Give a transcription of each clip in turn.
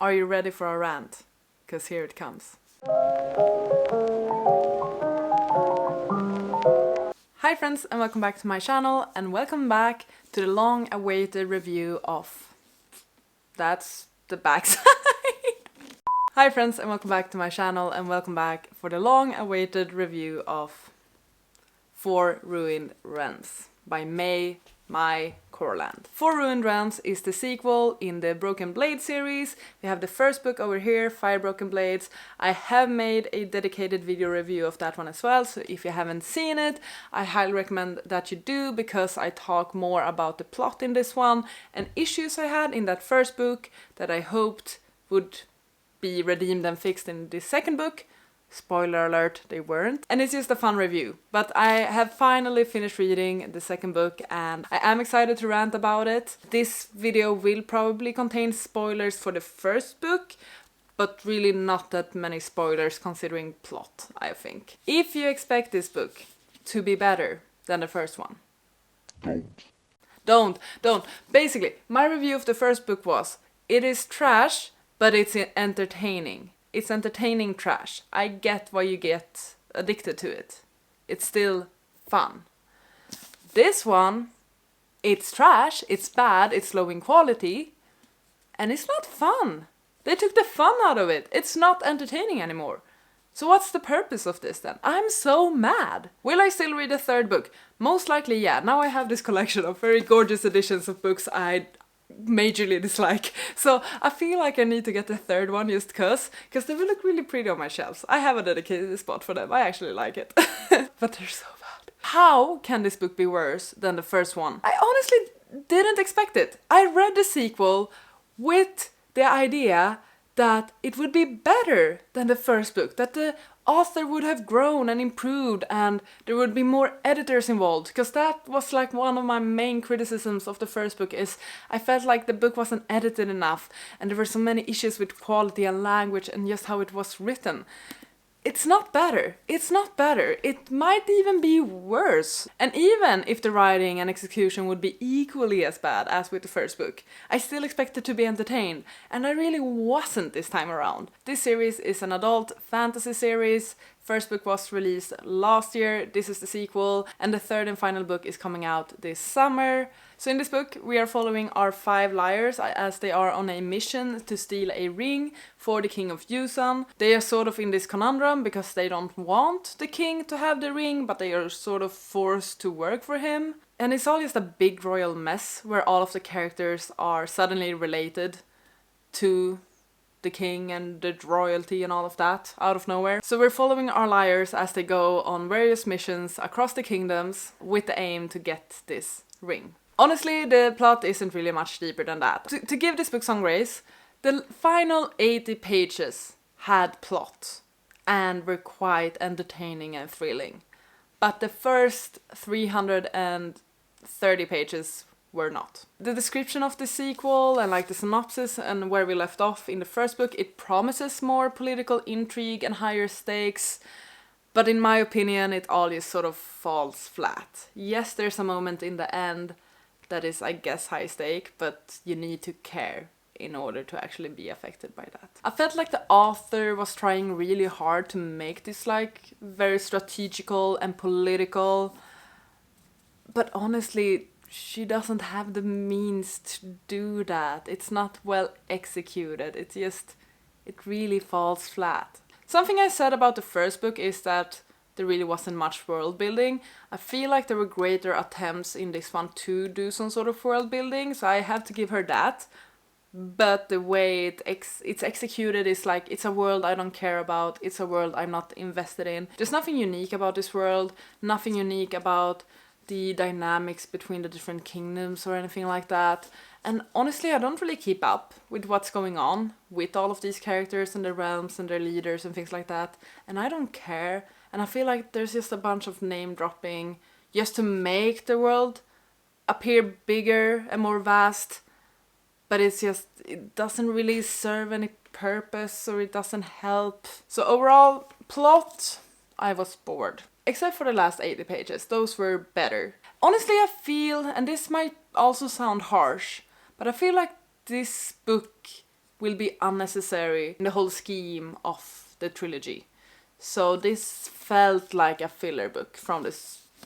Are you ready for a rant? Because here it comes. Hi friends, and welcome back to my channel, and welcome back to the long-awaited review of... That's the backside. Hi friends, and welcome back to my channel, and welcome back for the long-awaited review of 4 Ruined Realms by Mai Corland. 4 Ruined Realms is the sequel in the Broken Blade series. We have the first book over here, 5 Broken Blades. I have made a dedicated video review of that one as well, so if you haven't seen it, I highly recommend that you do, because I talk more about the plot in this one and issues I had in that first book that I hoped would be redeemed and fixed in this second book. Spoiler alert, they weren't. And it's just a fun review. But I have finally finished reading the second book and I am excited to rant about it. This video will probably contain spoilers for the first book, but really not that many spoilers considering plot, I think. If you expect this book to be better than the first one, don't. Basically, my review of the first book was, it is trash, but it's entertaining. It's entertaining trash. I get why you get addicted to it. It's still fun. This one, it's trash, it's bad, it's low in quality, and it's not fun. They took the fun out of it. It's not entertaining anymore. So what's the purpose of this then? I'm so mad. Will I still read a third book? Most likely, yeah. Now I have this collection of very gorgeous editions of books I majorly dislike, so I feel like I need to get the third one just because they will look really pretty on my shelves. I have a dedicated spot for them. I actually like it. But they're so bad. How can this book be worse than the first one? I honestly didn't expect it. I read the sequel with the idea that it would be better than the first book, that the author would have grown and improved and there would be more editors involved, because that was like one of my main criticisms of the first book. Is I felt like the book wasn't edited enough and there were so many issues with quality and language and just how it was written. It's not better. It's not better. It might even be worse. And even if the writing and execution would be equally as bad as with the first book, I still expected to be entertained, and I really wasn't this time around. This series is an adult fantasy series. First book was released last year, this is the sequel, and the third and final book is coming out this summer. So in this book we are following our 5 liars as they are on a mission to steal a ring for the king of Yusan. They are sort of in this conundrum because they don't want the king to have the ring, but they are sort of forced to work for him. And it's all just a big royal mess where all of the characters are suddenly related to the king and the royalty and all of that out of nowhere. So we're following our liars as they go on various missions across the kingdoms with the aim to get this ring. Honestly, the plot isn't really much deeper than that. To give this book some grace, the final 80 pages had plot and were quite entertaining and thrilling. But the first 330 pages were not. The description of the sequel and like the synopsis and where we left off in the first book, it promises more political intrigue and higher stakes, but in my opinion it all just sort of falls flat. Yes, there's a moment in the end that is, I guess, high stake, but you need to care in order to actually be affected by that. I felt like the author was trying really hard to make this like very strategical and political, but honestly she doesn't have the means to do that. It's not well executed. It really falls flat. Something I said about the first book is that there really wasn't much world building. I feel like there were greater attempts in this one to do some sort of world building, so I have to give her that. But the way it's executed is like, it's a world I don't care about, it's a world I'm not invested in. There's nothing unique about this world, nothing unique about the dynamics between the different kingdoms or anything like that. And honestly, I don't really keep up with what's going on with all of these characters and their realms and their leaders and things like that. And I don't care. And I feel like there's just a bunch of name dropping just to make the world appear bigger and more vast. But it doesn't really serve any purpose, or it doesn't help. So overall, plot, I was bored. Except for the last 80 pages, those were better. Honestly, I feel, and this might also sound harsh, but I feel like this book will be unnecessary in the whole scheme of the trilogy. So this felt like a filler book from the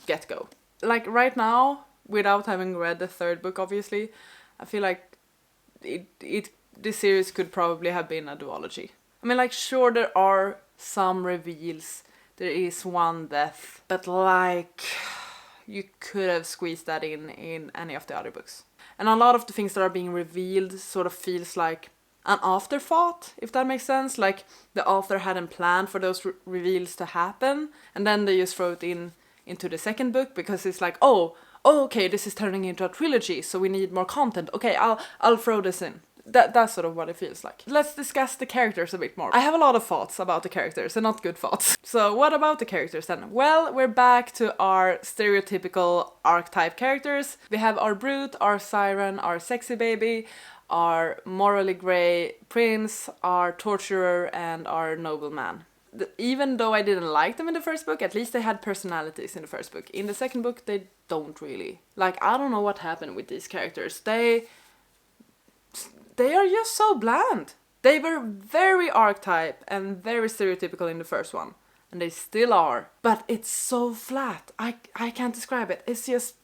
get-go. Like right now, without having read the third book obviously, I feel like this series could probably have been a duology. I mean, like, sure, there are some reveals, there is one death, but like, you could have squeezed that in any of the other books. And a lot of the things that are being revealed sort of feels like an afterthought, if that makes sense. Like, the author hadn't planned for those reveals to happen, and then they just throw it into the second book, because it's like, oh, okay, this is turning into a trilogy, so we need more content. Okay, I'll throw this in. That's sort of what it feels like. Let's discuss the characters a bit more. I have a lot of thoughts about the characters, and not good thoughts. So what about the characters then? Well, we're back to our stereotypical archetype characters. We have our brute, our siren, our sexy baby, our morally grey prince, our torturer, and our nobleman. Even though I didn't like them in the first book, at least they had personalities in the first book. In the second book, they don't really. Like, I don't know what happened with these characters. They are just so bland. They were very archetype and very stereotypical in the first one. And they still are. But it's so flat. I can't describe it. It's just,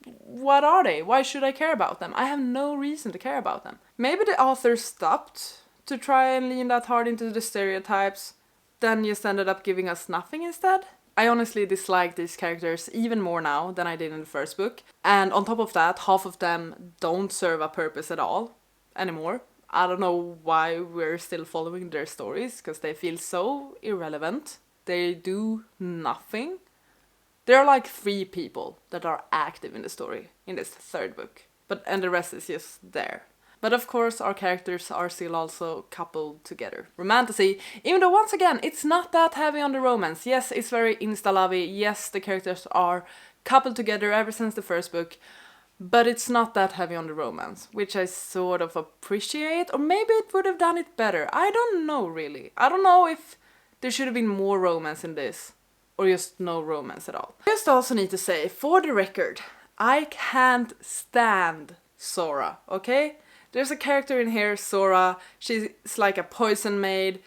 what are they? Why should I care about them? I have no reason to care about them. Maybe the author stopped to try and lean that hard into the stereotypes, then just ended up giving us nothing instead. I honestly dislike these characters even more now than I did in the first book. And on top of that, half of them don't serve a purpose at all anymore. I don't know why we're still following their stories, because they feel so irrelevant. They do nothing. There are like 3 people that are active in the story in this third book, and the rest is just there. But of course our characters are still also coupled together. Romantasy, even though once again it's not that heavy on the romance. Yes, it's very insta-lovey. Yes, the characters are coupled together ever since the first book. But it's not that heavy on the romance, which I sort of appreciate. Or maybe it would have done it better. I don't know, really. I don't know if there should have been more romance in this, or just no romance at all. I just also need to say, for the record, I can't stand Sora, okay? There's a character in here, Sora. She's like a poison maid.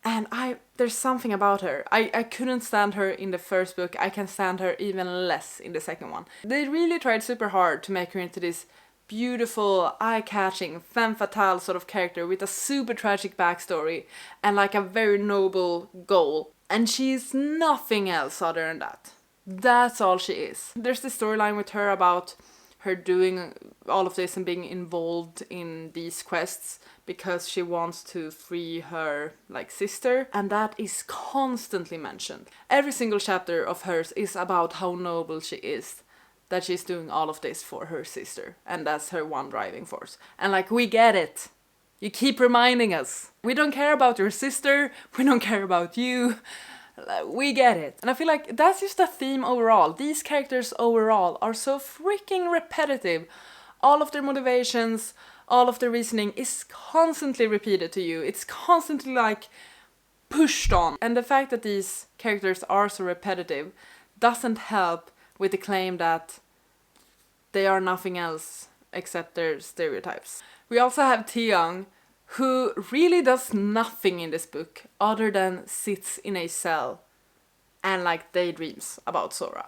And there's something about her. I couldn't stand her in the first book. I can stand her even less in the second one. They really tried super hard to make her into this beautiful, eye-catching, femme fatale sort of character with a super tragic backstory and like a very noble goal. And she's nothing else other than that. That's all she is. There's the storyline with her about her doing all of this and being involved in these quests because she wants to free her, like, sister, and that is constantly mentioned. Every single chapter of hers is about how noble she is, that she's doing all of this for her sister, and that's her one driving force. And like, we get it. You keep reminding us. We don't care about your sister, we don't care about you. We get it. And I feel like that's just a theme overall. These characters overall are so freaking repetitive. All of their motivations, all of their reasoning is constantly repeated to you. It's constantly like pushed on. And the fact that these characters are so repetitive doesn't help with the claim that they are nothing else except their stereotypes. We also have Taeyong, who really does nothing in this book other than sits in a cell and like daydreams about Sora.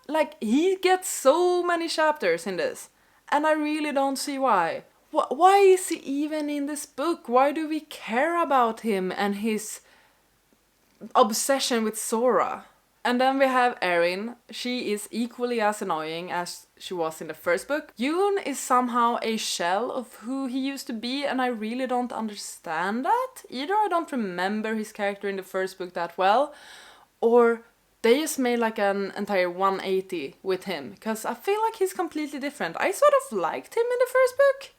Like, he gets so many chapters in this, and I really don't see why. Why is he even in this book? Why do we care about him and his obsession with Sora? And then we have Erin. She is equally as annoying as she was in the first book. Yoon is somehow a shell of who he used to be, and I really don't understand that. Either I don't remember his character in the first book that well, or they just made like an entire 180 with him, because I feel like he's completely different. I sort of liked him in the first book.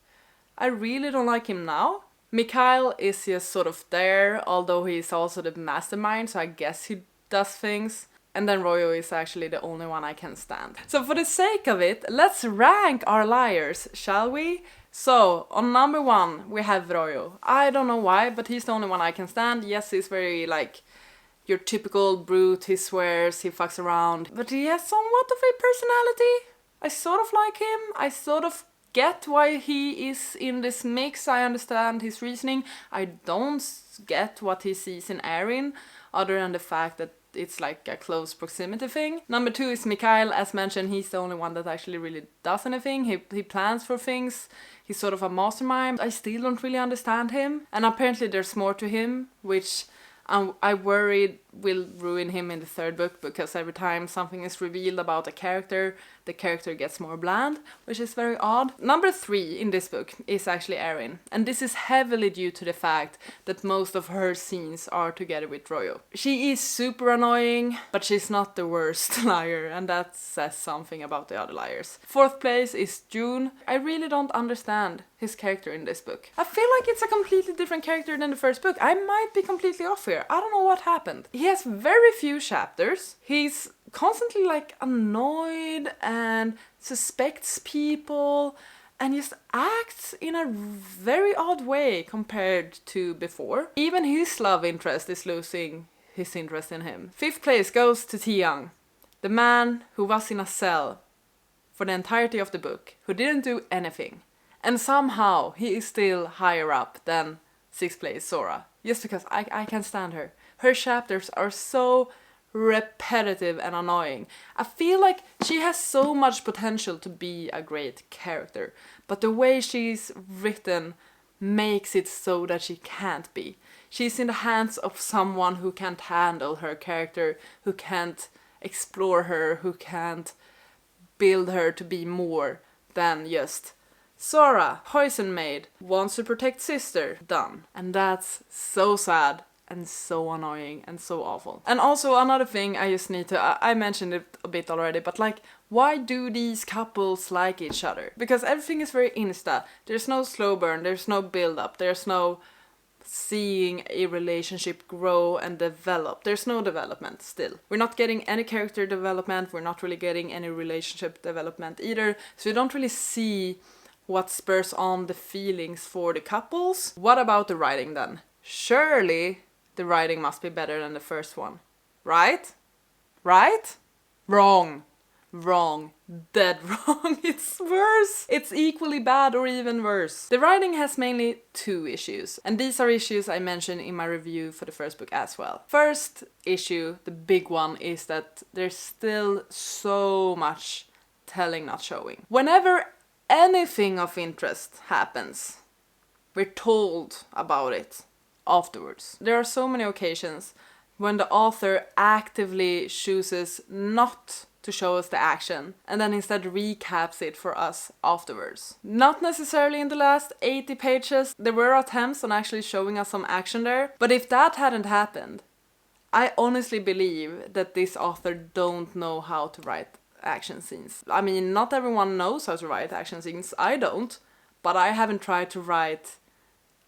I really don't like him now. Mikhail is just sort of there, although he's also the mastermind, so I guess he does things. And then Royo is actually the only one I can stand. So for the sake of it, let's rank our liars, shall we? So, on number 1, we have Royo. I don't know why, but he's the only one I can stand. Yes, he's very, like, your typical brute. He swears, he fucks around. But he has somewhat of a personality. I sort of like him. I sort of get why he is in this mix. I understand his reasoning. I don't get what he sees in Erin, other than the fact that it's like a close proximity thing. Number 2 is Mikhail. As mentioned, he's the only one that actually really does anything. He plans for things. He's sort of a mastermind. I still don't really understand him. And apparently there's more to him, which I worried will ruin him in the 3rd book, because every time something is revealed about a character, the character gets more bland, which is very odd. Number 3 in this book is actually Erin, and this is heavily due to the fact that most of her scenes are together with Royo. She is super annoying, but she's not the worst liar, and that says something about the other liars. 4th place is June. I really don't understand his character in this book. I feel like it's a completely different character than the 1st book. I might be completely off here. I don't know what happened. He has very few chapters. He's constantly like annoyed and suspects people and just acts in a very odd way compared to before. Even his love interest is losing his interest in him. 5th place goes to Tiang, the man who was in a cell for the entirety of the book, who didn't do anything. And somehow he is still higher up than 6th place Sora. Just because I can't stand her. Her chapters are so repetitive and annoying. I feel like she has so much potential to be a great character, but the way she's written makes it so that she can't be. She's in the hands of someone who can't handle her character, who can't explore her, who can't build her to be more than just Sora, Poison Maid, wants to protect sister, done. And that's so sad and so annoying and so awful. And also another thing I just need to, I mentioned it a bit already, but like, why do these couples like each other? Because everything is very insta. There's no slow burn, there's no build up, there's no seeing a relationship grow and develop. There's no development still. We're not getting any character development, we're not really getting any relationship development either, so you don't really see what spurs on the feelings for the couples. What about the writing then? Surely the writing must be better than the first one. Right? Right? Wrong. Wrong. Dead wrong. It's worse. It's equally bad or even worse. The writing has mainly 2 issues, and these are issues I mentioned in my review for the first book as well. First issue, the big one, is that there's still so much telling not showing. Whenever anything of interest happens, we're told about it afterwards. There are so many occasions when the author actively chooses not to show us the action and then instead recaps it for us afterwards. Not necessarily in the last 80 pages. There were attempts on actually showing us some action there, but if that hadn't happened, I honestly believe that this author don't know how to write action scenes. I mean, not everyone knows how to write action scenes. I don't, but I haven't tried to write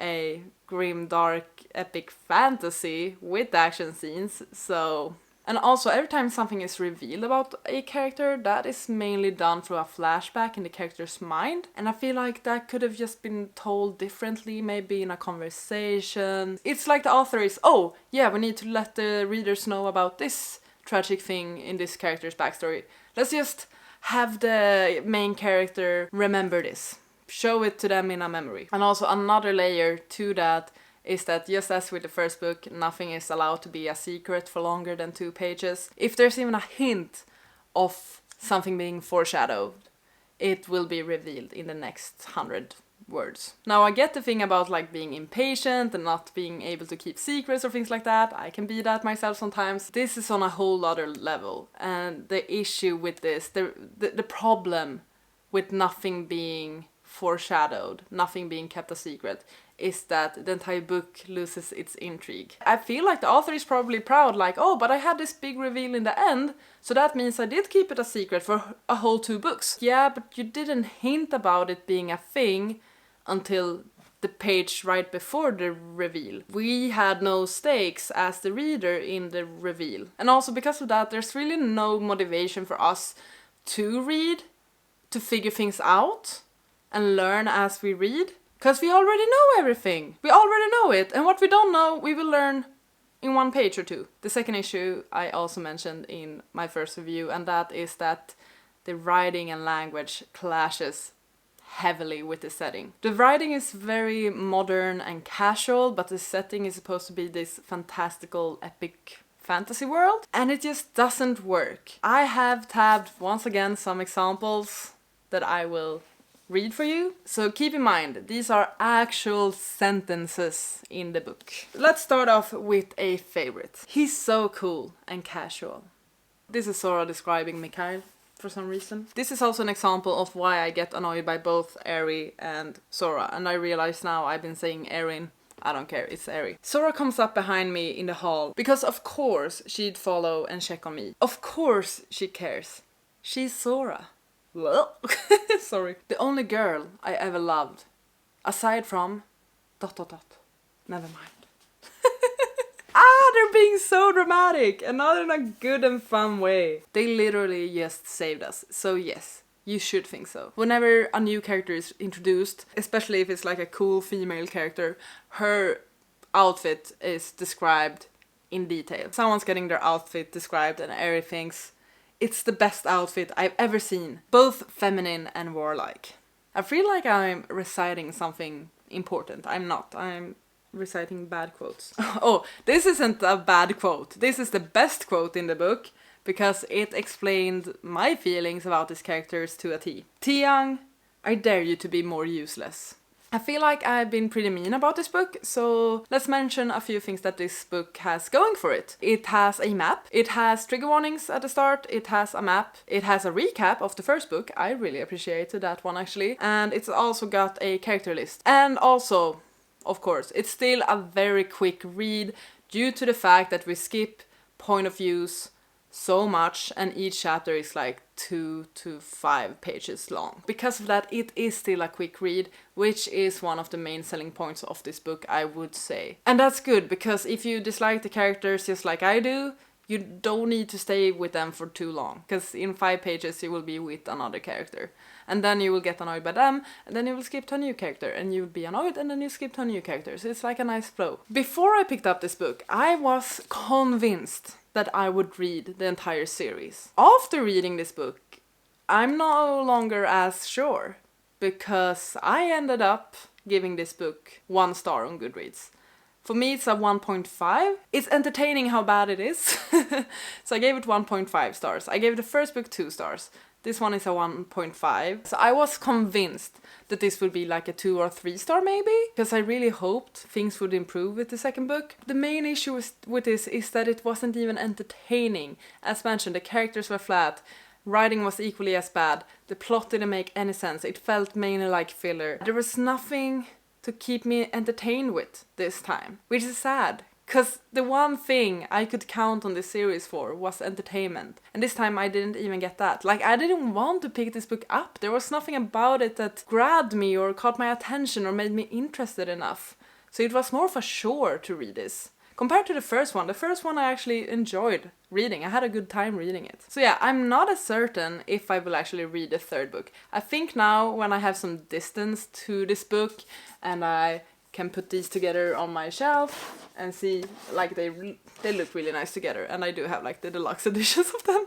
a grim, dark, epic fantasy with action scenes, so... And also, every time something is revealed about a character, that is mainly done through a flashback in the character's mind, and I feel like that could have just been told differently, maybe in a conversation. It's like the author is, oh, yeah, we need to let the readers know about this tragic thing in this character's backstory. Let's just have the main character remember this. Show it to them in a memory. And also another layer to that is that just as with the first book, nothing is allowed to be a secret for longer than 2 pages. If there's even a hint of something being foreshadowed, it will be revealed in the next 100 words. Now I get the thing about like being impatient and not being able to keep secrets or things like that. I can be that myself sometimes. This is on a whole other level, and the issue with this, the problem with nothing being foreshadowed, nothing being kept a secret, is that the entire book loses its intrigue. I feel like the author is probably proud, like, oh, but I had this big reveal in the end, so that means I did keep it a secret for a whole 2 books. Yeah, but you didn't hint about it being a thing until the page right before the reveal. We had no stakes as the reader in the reveal. And also because of that, there's really no motivation for us to read, to figure things out and learn as we read. Because we already know everything. We already know it. And what we don't know, we will learn in 1 page or 2. The second issue I also mentioned in my first review, and that is that the writing and language clashes heavily with the setting. The writing is very modern and casual, but the setting is supposed to be this fantastical, epic fantasy world, and it just doesn't work. I have tabbed once again some examples that I will read for you. So keep in mind, these are actual sentences in the book. Let's start off with a favorite. He's so cool and casual. This is Sora describing Mikhail for some reason. This is also an example of why I get annoyed by both Eri and Sora, and I realize now I've been saying Erin. I don't care, it's Eri. Sora comes up behind me in the hall because of course she'd follow and check on me. Of course she cares. She's Sora. Well, sorry. The only girl I ever loved, aside from ... Never mind. They're being so dramatic, and not in a good and fun way. They literally just saved us, so yes, you should think so. Whenever a new character is introduced, especially if it's like a cool female character, her outfit is described in detail. Someone's getting their outfit described and Eri thinks, it's the best outfit I've ever seen, both feminine and warlike. I feel like I'm reciting something important. I'm not. I'm reciting bad quotes. Oh, this isn't a bad quote. This is the best quote in the book because it explained my feelings about these characters to a T. T-Young, I dare you to be more useless. I feel like I've been pretty mean about this book, so let's mention a few things that this book has going for it. It has a map, it has trigger warnings at the start, it has a map, it has a recap of the first book, I really appreciated that one actually, and it's also got a character list. And also, of course, it's still a very quick read due to the fact that we skip point of views so much and each chapter is like 2 to 5 pages long. Because of that, it is still a quick read, which is one of the main selling points of this book, I would say. And that's good, because if you dislike the characters just like I do, you don't need to stay with them for too long, because in 5 pages you will be with another character. And then you will get annoyed by them, and then you will skip to a new character, and you will be annoyed, and then you skip to a new character. So it's like a nice flow. Before I picked up this book, I was convinced that I would read the entire series. After reading this book, I'm no longer as sure, because I ended up giving this book 1 star on Goodreads. For me, it's a 1.5. It's entertaining how bad it is. So I gave it 1.5 stars. I gave the first book 2 stars. This one is a 1.5. So I was convinced that this would be like a 2 or 3 star maybe, because I really hoped things would improve with the second book. The main issue with this is that it wasn't even entertaining. As mentioned, the characters were flat. Writing was equally as bad. The plot didn't make any sense. It felt mainly like filler. There was nothing to keep me entertained with this time, which is sad, because the one thing I could count on this series for was entertainment, and this time I didn't even get that. Like, I didn't want to pick this book up. There was nothing about it that grabbed me or caught my attention or made me interested enough, so it was more of a chore to read this. Compared to the first one I actually enjoyed reading. I had a good time reading it. So yeah, I'm not as certain if I will actually read the third book. I think now, when I have some distance to this book and I can put these together on my shelf and see, like, they look really nice together, and I do have like the deluxe editions of them.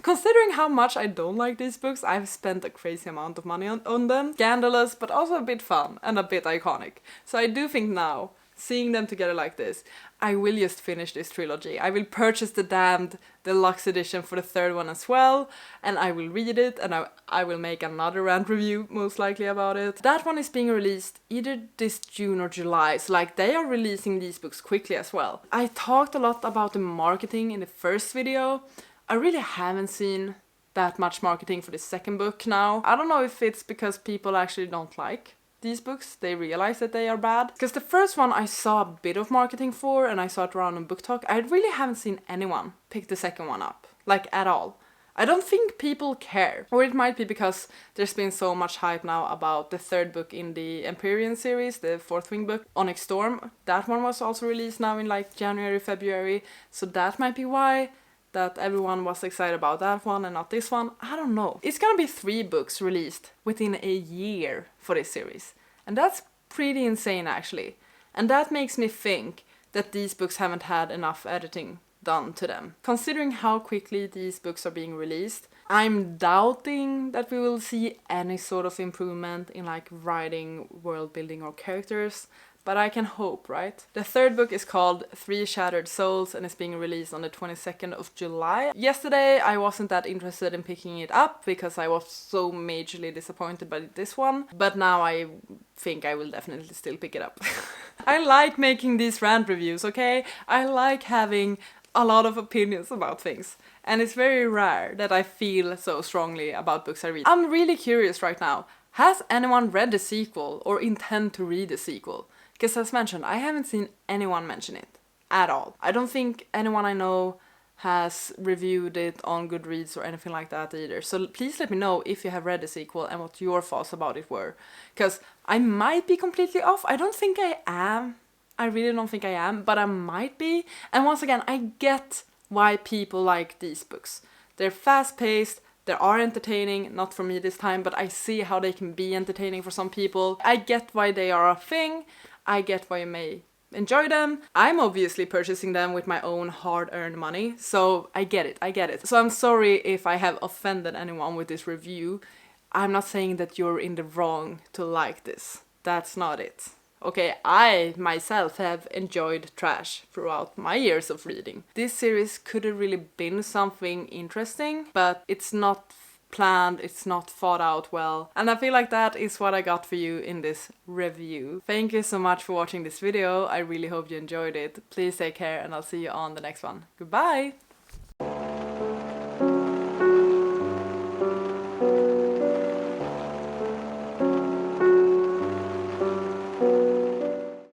Considering how much I don't like these books, I've spent a crazy amount of money on them. Scandalous, but also a bit fun and a bit iconic. So I do think now, seeing them together like this, I will just finish this trilogy. I will purchase the damned deluxe edition for the third one as well, and I will read it, and I will make another rant review most likely about it. That one is being released either this June or July, so like, they are releasing these books quickly as well. I talked a lot about the marketing in the first video. I really haven't seen that much marketing for the second book now. I don't know if it's because people actually don't like these books, they realize that they are bad. Because the first one I saw a bit of marketing for, and I saw it around on Book Talk. I really haven't seen anyone pick the second one up, like, at all. I don't think people care. Or it might be because there's been so much hype now about the third book in the Empyrean series, the Fourth Wing book, Onyx Storm. That one was also released now in like January, February, so that might be why that everyone was excited about that one and not this one. I don't know. It's gonna be 3 books released within a year for this series. And that's pretty insane actually. And that makes me think that these books haven't had enough editing done to them. Considering how quickly these books are being released, I'm doubting that we will see any sort of improvement in like writing, world building or characters, but I can hope, right? The third book is called Three Shattered Souls and is being released on the 22nd of July. Yesterday I wasn't that interested in picking it up because I was so majorly disappointed by this one, but now I think I will definitely still pick it up. I like making these rant reviews, okay? I like having a lot of opinions about things. And it's very rare that I feel so strongly about books I read. I'm really curious right now. Has anyone read the sequel or intend to read the sequel? Because as mentioned, I haven't seen anyone mention it at all. I don't think anyone I know has reviewed it on Goodreads or anything like that either. So please let me know if you have read the sequel and what your thoughts about it were. Because I might be completely off. I don't think I am. I really don't think I am, but I might be. And once again, I get why people like these books. They're fast-paced, they are entertaining, not for me this time, but I see how they can be entertaining for some people. I get why they are a thing. I get why you may enjoy them. I'm obviously purchasing them with my own hard-earned money, so I get it. So I'm sorry if I have offended anyone with this review. I'm not saying that you're in the wrong to like this. That's not it. Okay, I myself have enjoyed trash throughout my years of reading. This series could have really been something interesting, but it's not planned, it's not thought out well. And I feel like that is what I got for you in this review. Thank you so much for watching this video. I really hope you enjoyed it. Please take care and I'll see you on the next one. Goodbye!